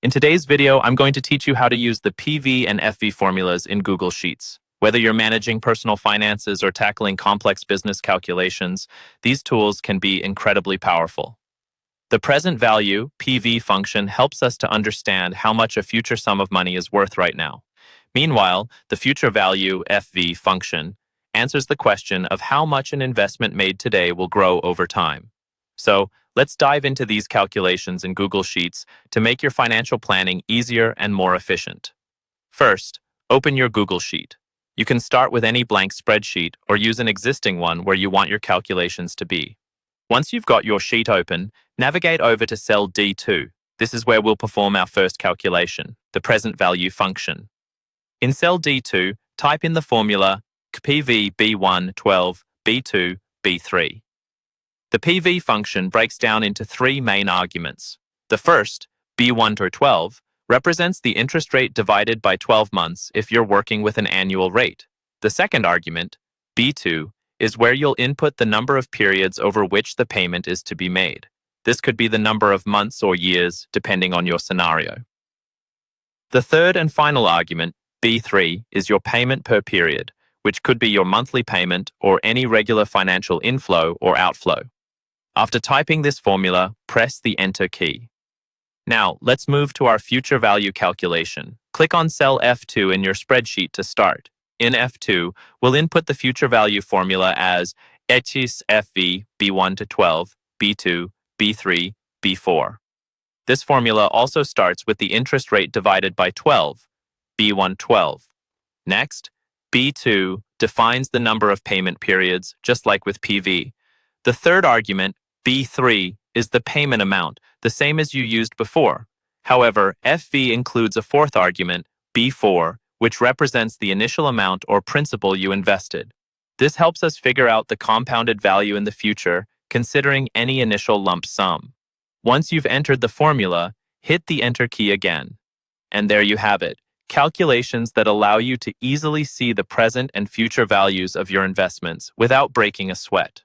In today's video, I'm going to teach you how to use the PV and FV formulas in Google Sheets. Whether you're managing personal finances or tackling complex business calculations, these tools can be incredibly powerful. The present value, PV function, helps us to understand how much a future sum of money is worth right now. Meanwhile, the future value, FV function, answers the question of how much an investment made today will grow over time. So, let's dive into these calculations in Google Sheets to make your financial planning easier and more efficient. First, open your Google Sheet. You can start with any blank spreadsheet or use an existing one where you want your calculations to be. Once you've got your sheet open, navigate over to cell D2. This is where we'll perform our first calculation, the present value function. In cell D2, type in the formula PV B1 12 B2 B3. The PV function breaks down into three main arguments. The first, B1 to 12, represents the interest rate divided by 12 months if you're working with an annual rate. The second argument, B2, is where you'll input the number of periods over which the payment is to be made. This could be the number of months or years, depending on your scenario. The third and final argument, B3, is your payment per period, which could be your monthly payment or any regular financial inflow or outflow. After typing this formula, press the Enter key. Now, let's move to our future value calculation. Click on cell F2 in your spreadsheet to start. In F2, we'll input the future value formula as HIS FV B1 to 12, B2, B3, B4. This formula also starts with the interest rate divided by 12, B1 12. Next, B2 defines the number of payment periods, just like with PV. The third argument, B3, is the payment amount, the same as you used before. However, FV includes a fourth argument, B4, which represents the initial amount or principal you invested. This helps us figure out the compounded value in the future, considering any initial lump sum. Once you've entered the formula, hit the Enter key again. And there you have it, calculations that allow you to easily see the present and future values of your investments without breaking a sweat.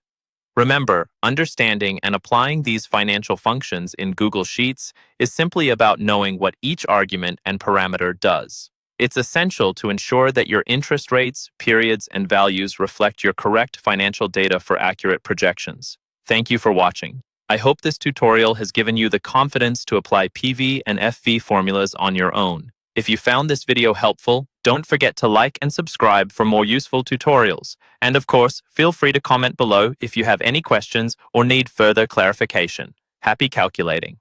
Remember, understanding and applying these financial functions in Google Sheets is simply about knowing what each argument and parameter does. It's essential to ensure that your interest rates, periods, and values reflect your correct financial data for accurate projections. Thank you for watching. I hope this tutorial has given you the confidence to apply PV and FV formulas on your own. If you found this video helpful, don't forget to like and subscribe for more useful tutorials. And of course, feel free to comment below if you have any questions or need further clarification. Happy calculating!